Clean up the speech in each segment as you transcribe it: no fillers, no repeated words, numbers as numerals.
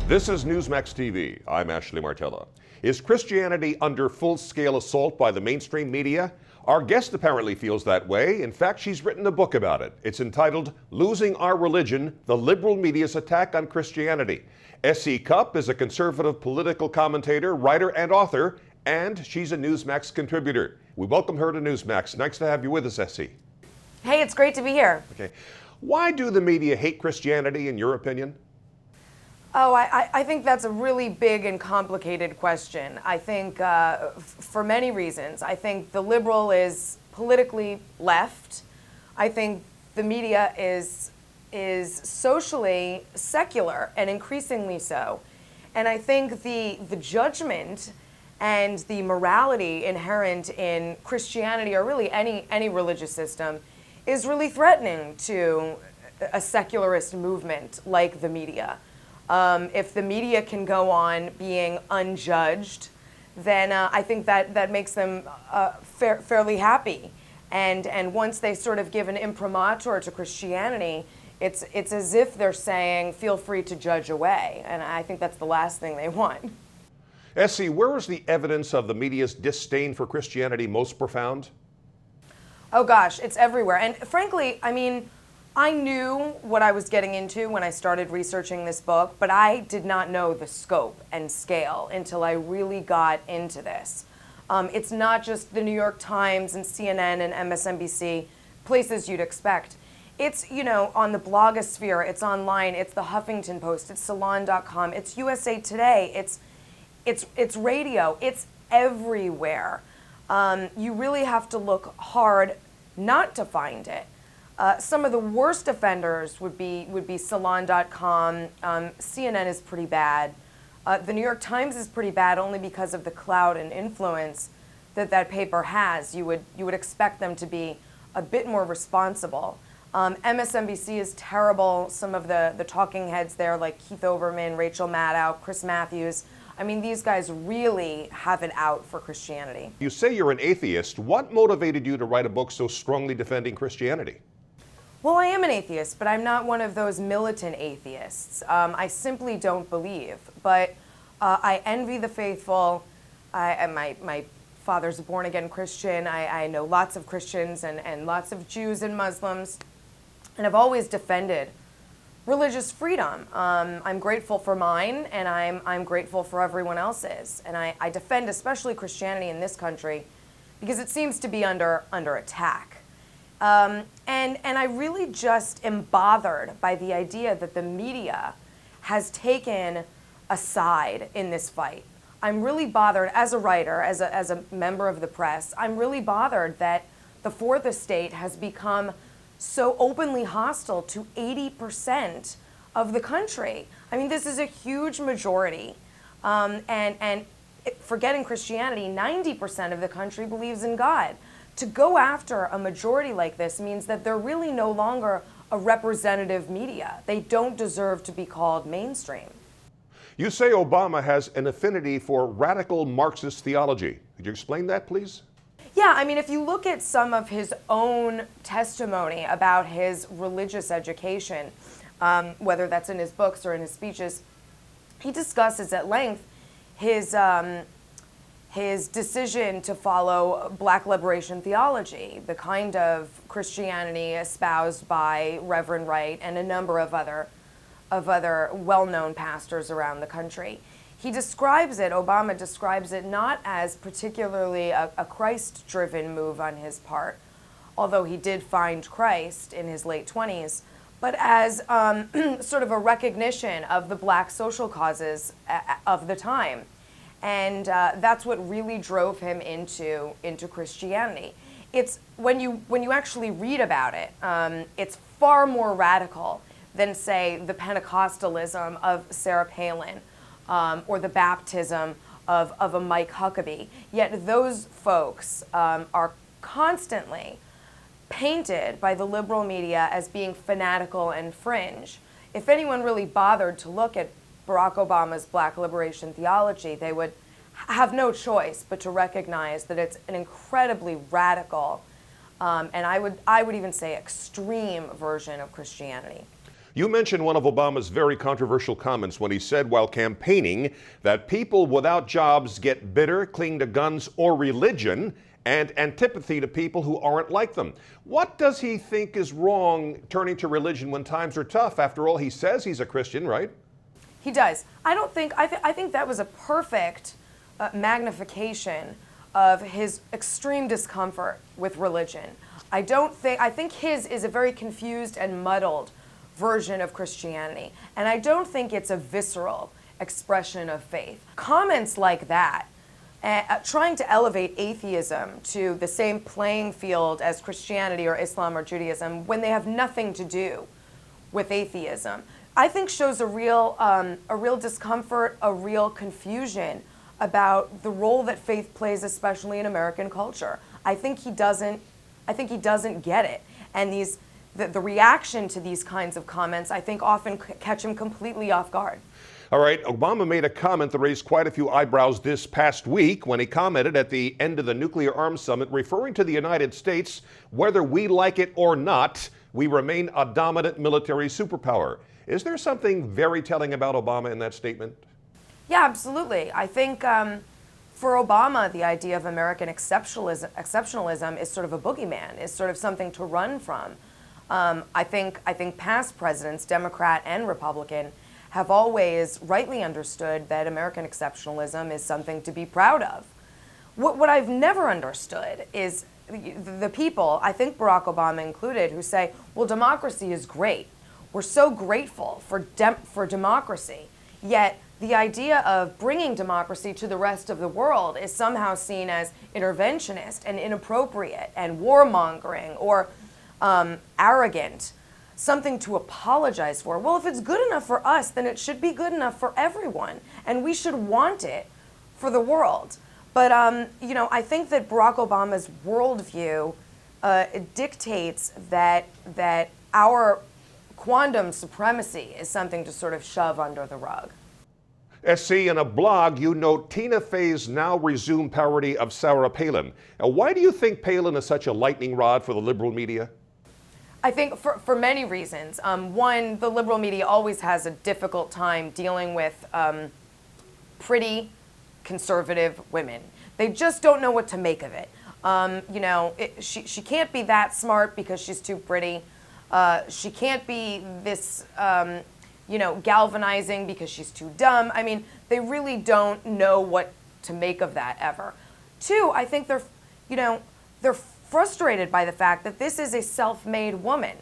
This is Newsmax TV. I'm Ashley Martella. Is Christianity under full-scale assault by the mainstream media? Our guest apparently feels that way. In fact, she's written a book about it. It's entitled Losing Our Religion, The Liberal Media's Attack on Christianity. S.E. Cupp is a conservative political commentator, writer, and author, and she's a Newsmax contributor. We welcome her to Newsmax. Nice to have you with us, S.E. Hey, it's great to be here. Okay. Why do the media hate Christianity, in your opinion? Oh, I think that's a really big and complicated question. I think for many reasons. I think the liberal is politically left. I think the media is socially secular and increasingly so. And I think the judgment and the morality inherent in Christianity, or really any religious system, is really threatening to a secularist movement like the media. If the media can go on being unjudged, then I think that makes them fairly happy. And once they sort of give an imprimatur to Christianity, it's as if they're saying, feel free to judge away. And I think that's the last thing they want. S.E., where is the evidence of the media's disdain for Christianity most profound? Oh gosh, it's everywhere. And frankly, I mean, I knew what I was getting into when I started researching this book, but I did not know the scope and scale until I really got into this. It's not just the New York Times and CNN and MSNBC, places you'd expect. It's, you know, on the blogosphere, it's online, it's the Huffington Post, it's Salon.com, it's USA Today, it's radio, it's everywhere. You really have to look hard not to find it. Some of the worst offenders would be Salon.com. CNN is pretty bad. The New York Times is pretty bad only because of the clout and influence that paper has. You would expect them to be a bit more responsible. MSNBC is terrible. Some of the talking heads there, like Keith Olbermann, Rachel Maddow, Chris Matthews, I mean, these guys really have it out for Christianity. You say you're an atheist. What motivated you to write a book so strongly defending Christianity? Well, I am an atheist, but I'm not one of those militant atheists. I simply don't believe. But I envy the faithful. My father's a born-again Christian. I know lots of Christians and lots of Jews and Muslims. And I've always defended religious freedom. I'm grateful for mine, and I'm grateful for everyone else's. And I defend especially Christianity in this country because it seems to be under attack. And I really just am bothered by the idea that the media has taken a side in this fight. I'm really bothered as a writer, as a member of the press, I'm really bothered that the Fourth Estate has become so openly hostile to 80% of the country. I mean, this is a huge majority. And forgetting Christianity, 90% of the country believes in God. To go after a majority like this means that they're really no longer a representative media. They don't deserve to be called mainstream. You say Obama has an affinity for radical Marxist theology. Could you explain that, please? Yeah, I mean, if you look at some of his own testimony about his religious education, whether that's in his books or in his speeches, he discusses at length his decision to follow Black liberation theology, the kind of Christianity espoused by Reverend Wright and a number of other well-known pastors around the country. He describes it, Obama describes it, not as particularly a Christ-driven move on his part, although he did find Christ in his late 20s, but as sort of a recognition of the Black social causes of the time. And that's what really drove him into Christianity. It's when you actually read about it, it's far more radical than, say, the Pentecostalism of Sarah Palin or the baptism of a Mike Huckabee. Yet those folks are constantly painted by the liberal media as being fanatical and fringe. If anyone really bothered to look at Barack Obama's Black liberation theology, they would have no choice but to recognize that it's an incredibly radical and I would even say extreme version of Christianity. You mentioned one of Obama's very controversial comments when he said while campaigning that people without jobs get bitter, cling to guns or religion, and antipathy to people who aren't like them. What does he think is wrong turning to religion when times are tough? After all, he says he's a Christian, right? He does. I think that was a perfect magnification of his extreme discomfort with religion. I think his is a very confused and muddled version of Christianity, and I don't think it's a visceral expression of faith. Comments like that, trying to elevate atheism to the same playing field as Christianity or Islam or Judaism when they have nothing to do with atheism, I think shows a real discomfort, a real confusion about the role that faith plays, especially in American culture. I think he doesn't get it, and the reaction to these kinds of comments, I think, often catch him completely off guard. All right, Obama made a comment that raised quite a few eyebrows this past week when he commented at the end of the nuclear arms summit, referring to the United States, whether we like it or not, we remain a dominant military superpower. Is there something very telling about Obama in that statement? Yeah, absolutely. I think for Obama, the idea of American exceptionalism is sort of a boogeyman, is sort of something to run from. I think past presidents, Democrat and Republican, have always rightly understood that American exceptionalism is something to be proud of. What I've never understood is the people, I think Barack Obama included, who say, well, democracy is great. We're so grateful for democracy. Yet the idea of bringing democracy to the rest of the world is somehow seen as interventionist and inappropriate and warmongering or arrogant, something to apologize for. Well, if it's good enough for us, then it should be good enough for everyone, and we should want it for the world. But I think that Barack Obama's worldview dictates that our quantum supremacy is something to sort of shove under the rug. S.E., in a blog, you note Tina Fey's now resumed parody of Sarah Palin. Now, why do you think Palin is such a lightning rod for the liberal media? I think for many reasons. One, the liberal media always has a difficult time dealing with pretty conservative women. They just don't know what to make of it. She can't be that smart because she's too pretty. She can't be this, galvanizing because she's too dumb. I mean, they really don't know what to make of that ever. Two, I think they're frustrated by the fact that this is a self-made woman.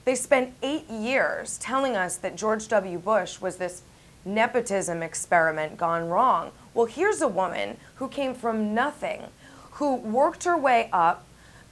They spent 8 years telling us that George W. Bush was this nepotism experiment gone wrong. Well, here's a woman who came from nothing, who worked her way up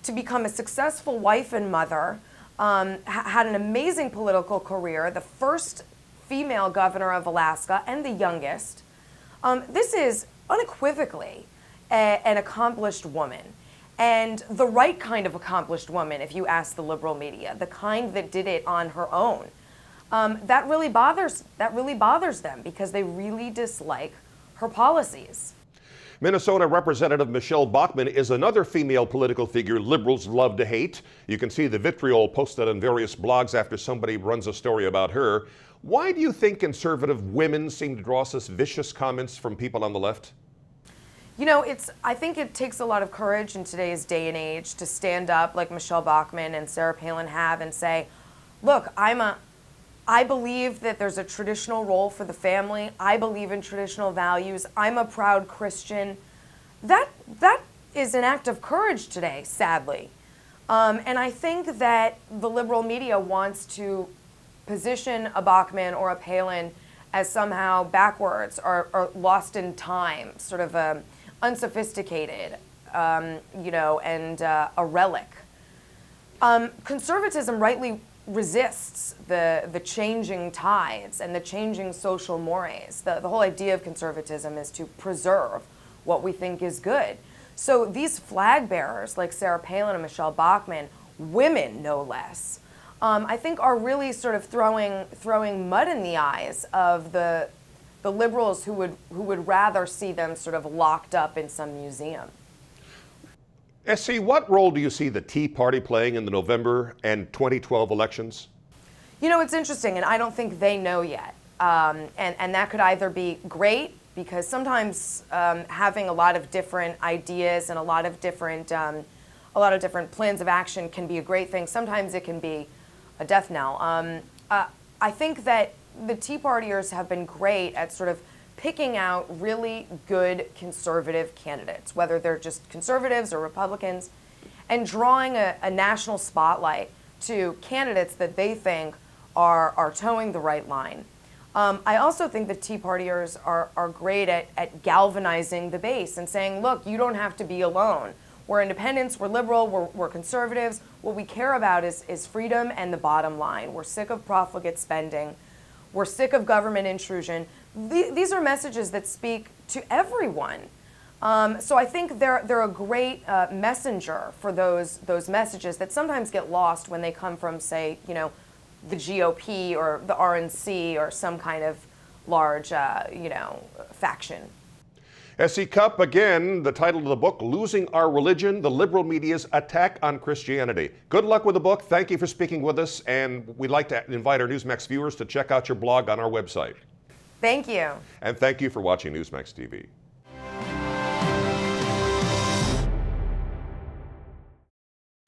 to become a successful wife and mother, had an amazing political career, the first female governor of Alaska and the youngest. This is unequivocally an accomplished woman, and the right kind of accomplished woman, if you ask the liberal media, the kind that did it on her own. That really bothers them because they really dislike her policies. Minnesota Representative Michele Bachmann is another female political figure liberals love to hate. You can see the vitriol posted on various blogs after somebody runs a story about her. Why do you think conservative women seem to draw such vicious comments from people on the left? I think it takes a lot of courage in today's day and age to stand up like Michele Bachmann and Sarah Palin have and say, look, I believe that there's a traditional role for the family. I believe in traditional values. I'm a proud Christian. That is an act of courage today, sadly. And I think that the liberal media wants to position a Bachmann or a Palin as somehow backwards or lost in time, sort of unsophisticated, and a relic. Conservatism rightly resists the changing tides and the changing social mores. The whole idea of conservatism is to preserve what we think is good. So these flag bearers like Sarah Palin and Michele Bachmann, women no less, I think are really sort of throwing mud in the eyes of the liberals who would rather see them sort of locked up in some museum. S.E., what role do you see the Tea Party playing in the November and 2012 elections? You know, it's interesting, and I don't think they know yet. And that could either be great, because sometimes having a lot of different ideas and a lot of different plans of action can be a great thing. Sometimes it can be a death knell. I think that the Tea Partiers have been great at sort of picking out really good conservative candidates, whether they're just conservatives or Republicans, and drawing a national spotlight to candidates that they think are towing the right line. I also think the Tea Partiers are great at galvanizing the base and saying, look, you don't have to be alone. We're independents, we're liberal, we're conservatives. What we care about is freedom and the bottom line. We're sick of profligate spending. We're sick of government intrusion. These are messages that speak to everyone. So I think they're a great messenger for those messages that sometimes get lost when they come from, say, you know, the GOP or the RNC or some kind of large, faction. S.E. Cupp, again, the title of the book, Losing Our Religion, the Liberal Media's Attack on Christianity. Good luck with the book. Thank you for speaking with us, and we'd like to invite our Newsmax viewers to check out your blog on our website. Thank you. And thank you for watching Newsmax TV.